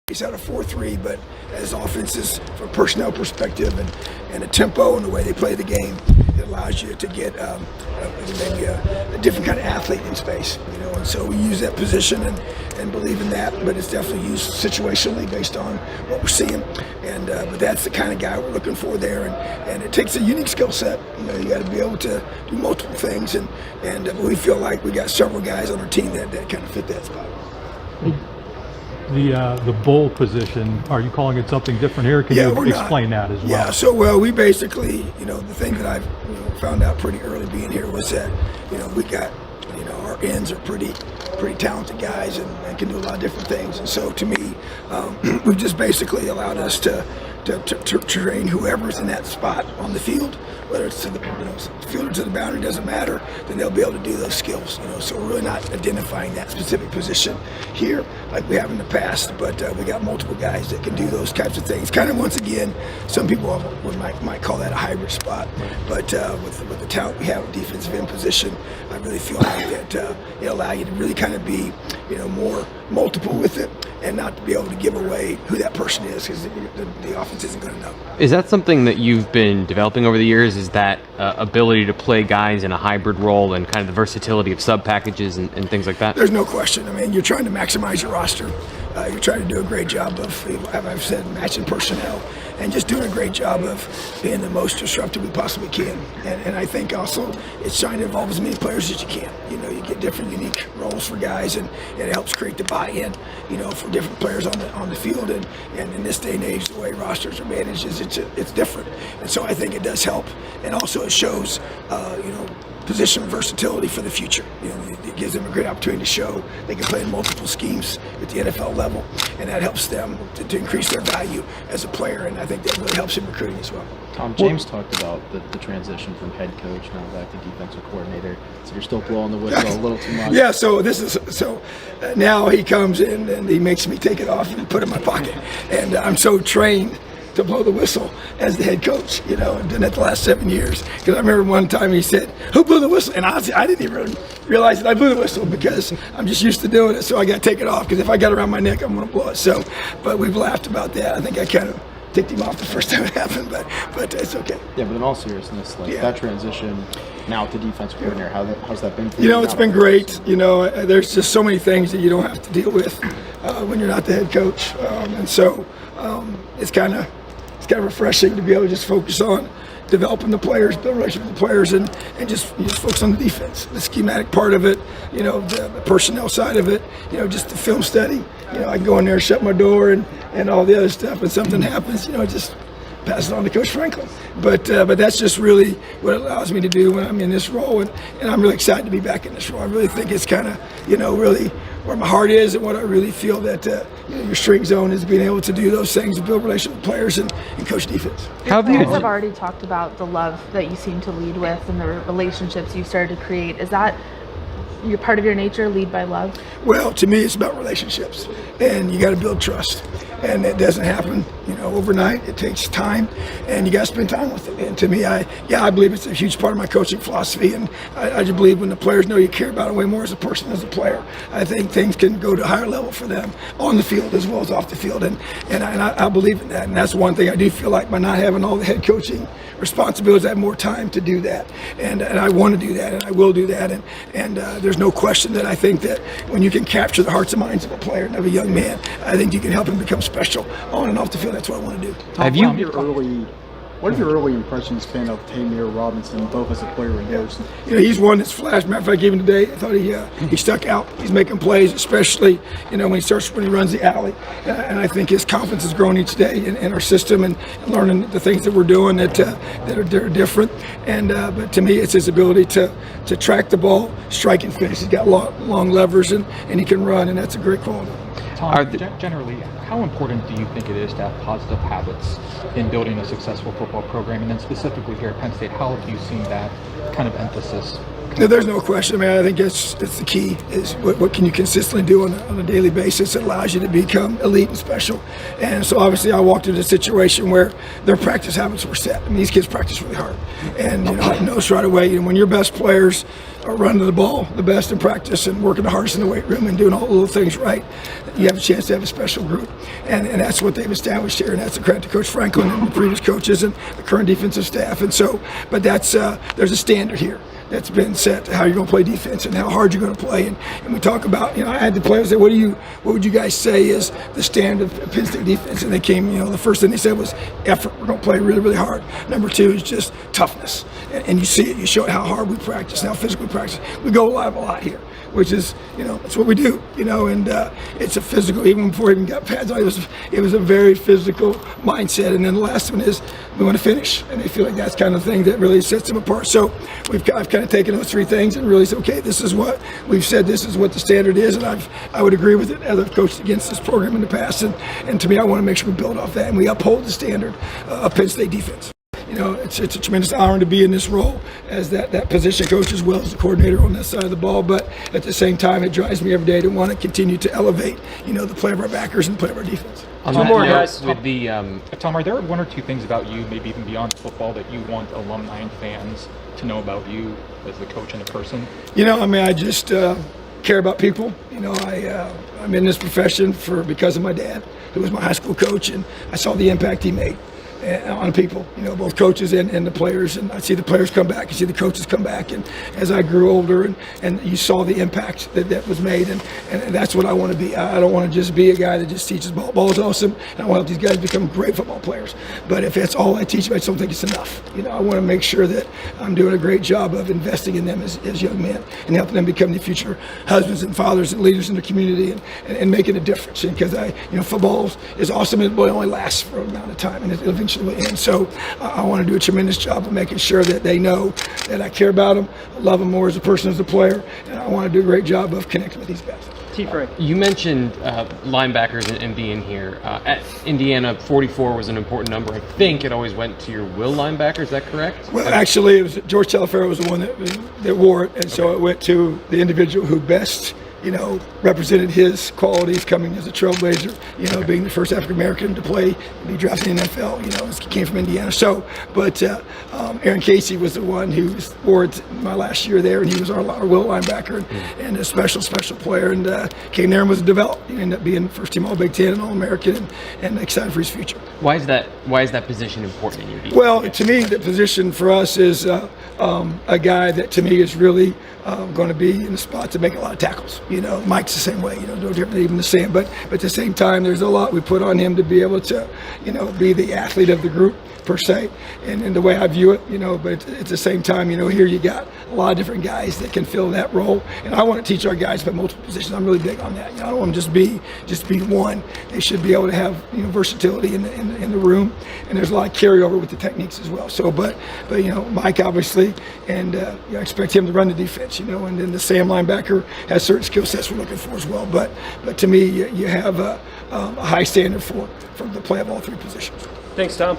He's out a 4-3, but as offenses from a personnel perspective and a tempo and the way they play the game, it allows you to get maybe a different kind of athlete in space. And so we use that position and believe in that, but it's definitely used situationally based on what we're seeing. And but that's the kind of guy we're looking for there, and it takes a unique skill set. You got to be able to do multiple things, and we feel like we got several guys on our team that kind of fit that spot. The bull position, are you calling it something different here? Can you explain that as well? Yeah, so we basically, the thing that I've found out pretty early being here was that, we got, our ends are pretty talented guys and can do a lot of different things. And so to me, we've just basically allowed us to train whoever's in that spot on the field, whether it's to the field or to the boundary, doesn't matter, then they'll be able to do those skills. So we're really not identifying that specific position here like we have in the past, but we got multiple guys that can do those types of things. Kind of, once again, some people might call that a hybrid spot, but with the talent we have at defensive end position, I really feel like that it'll allow you to really kind of be more multiple with it, and not to be able to give away who that person is, because the offense isn't going to know. Is that something that you've been developing over the years? Is that ability to play guys in a hybrid role and kind of the versatility of sub packages and things like that? There's no question. I mean, you're trying to maximize your roster. You're trying to do a great job of, as I've said, matching personnel, and just doing a great job of being the most disruptive we possibly can. And I think also it's trying to involve as many players as you can. You get different unique roles for guys, and it helps create the buy-in, for different players on the field. And in this day and age, the way rosters are managed, it's different. And so I think it does help. And also it shows, position versatility for the future. It gives them a great opportunity to show they can play in multiple schemes at the NFL level, and that helps them to increase their value as a player, and I think that really helps in recruiting as well. Tom, James talked about the transition from head coach now back to defensive coordinator. So you're still blowing the whistle a little too much. Yeah, so now he comes in and he makes me take it off and put it in my pocket, and I'm so trained to blow the whistle as the head coach, and done that the last 7 years. Because I remember one time he said, "Who blew the whistle?" And honestly, I didn't even realize that I blew the whistle, because I'm just used to doing it. So I got to take it off, because if I got it around my neck, I'm going to blow it. So, but we've laughed about that. I think I kind of ticked him off the first time it happened, but it's okay. Yeah, but in all seriousness, that transition now to defensive coordinator, how's that been for you? It's been great. There's just so many things that you don't have to deal with when you're not the head coach, and so it's kind of refreshing to be able to just focus on developing the players, build relationships with the players, and just focus on the defense, the schematic part of it, the personnel side of it, just the film study. I can go in there and shut my door and all the other stuff, and something happens, just pass it on to Coach Franklin. But that's just really what it allows me to do when I'm in this role, and I'm really excited to be back in this role. I really think it's kind of, really where my heart is, and what I really feel that your strength zone is being able to do those things, to build relationships with players and coach defense. You guys have already talked about the love that you seem to lead with and the relationships you started to create. Is that your part of your nature, lead by love? Well, to me, it's about relationships, and you got to build trust, and it doesn't happen, overnight. It takes time, and you got to spend time with it. And to me, I believe it's a huge part of my coaching philosophy, and I just believe when the players know you care about them way more as a person, as a player, I think things can go to a higher level for them on the field as well as off the field, and I believe in that. And that's one thing I do feel like by not having all the head coaching responsibilities, I have more time to do that, and I want to do that, and I will do that, and there's no question that I think that when you can capture the hearts and minds of a player and of a young man, I think you can help him become special on and off the field. That's what I want to do. What have your early impressions been of Tamir Robinson, both as a player and coach? He's one that's flashed. Matter of fact, even today, I thought he stuck out. He's making plays, especially when he runs the alley. And I think his confidence is growing each day in our system, and learning the things that we're doing that are different. And but to me, it's his ability to track the ball, strike and finish. He's got long levers, and he can run, and that's a great quality. Tom, generally, how important do you think it is to have positive habits in building a successful football program? And then specifically here at Penn State, how have you seen that kind of emphasis? No, there's no question. I think it's the key is what can you consistently do on a daily basis that allows you to become elite and special. And so obviously I walked into a situation where their practice habits were set. These kids practice really hard. And I noticed right away, when your best players are running the ball the best in practice and working the hardest in the weight room and doing all the little things right, you have a chance to have a special group. And that's what they've established here, and that's a credit to Coach Franklin and the previous coaches and the current defensive staff. And so, but that's there's a standard here that's been set to how you're going to play defense and how hard you're going to play. And we talk about, I had the players say, what would you guys say is the standard of Penn State defense? And they came, the first thing they said was effort. We're going to play really, really hard. Number two is just toughness. And you see it, you show it how hard we practice, how physically we practice. We go live a lot here, which is, that's what we do, and it's a physical, even before we even got pads on, it was a very physical mindset. And then the last one is we want to finish, and they feel like that's kind of the thing that really sets them apart. So I've kind of taken those three things and really said, okay, this is what we've said, this is what the standard is, and I would agree with it as I've coached against this program in the past, and to me, I want to make sure we build off that and we uphold the standard of Penn State defense. It's a tremendous honor to be in this role as that position coach as well as the coordinator on that side of the ball. But at the same time, it drives me every day to want to continue to elevate, the play of our backers and play of our defense. On Tom, that note, with the Tom, are there one or two things about you, maybe even beyond football, that you want alumni and fans to know about you as the coach and a person? I just care about people. I'm in this profession because of my dad, who was my high school coach, and I saw the impact he made on people, both coaches and the players. And I see the players come back, you see the coaches come back. And as I grew older and you saw the impact that was made, and that's what I want to be. I don't want to just be a guy that just teaches ball. Ball is awesome, and I want to help these guys become great football players. But if that's all I teach them, I just don't think it's enough. I want to make sure that I'm doing a great job of investing in them as young men and helping them become the future husbands and fathers and leaders in the community and making a difference. And because football is awesome, it only lasts for an amount of time, and it eventually. And so I want to do a tremendous job of making sure that they know that I care about them, I love them more as a person, as a player, and I want to do a great job of connecting with these guys. You mentioned linebackers and being here. At Indiana, 44 was an important number. I think it always went to your will linebacker. Is that correct? Well, actually, it was George Telefero was the one that wore it, and so it went to the individual who best represented his qualities coming as a trailblazer, being the first African American to play, be drafted in the NFL, he came from Indiana. So, but Aaron Casey was the one who wore it my last year there, and he was our will linebacker and a special player, and came there and was developed. He ended up being first team All Big Ten and All American, and excited for his future. Why is that position important in your defense? Well, to me, the position for us is a guy that to me is really going to be in the spot to make a lot of tackles. Mike's the same way, no different, even the same. But at the same time, there's a lot we put on him to be able to, be the athlete of the group per se, and the way I view it, but at the same time, here you got a lot of different guys that can fill that role, and I want to teach our guys about multiple positions. I'm really big on that. I don't want them to just be one. They should be able to have versatility in the room, and there's a lot of carryover with the techniques as well. So, but Mike obviously, and I expect him to run the defense, and then the Sam linebacker has certain skill sets we're looking for as well. But to me, you have a high standard for the play of all three positions. Thanks, Tom.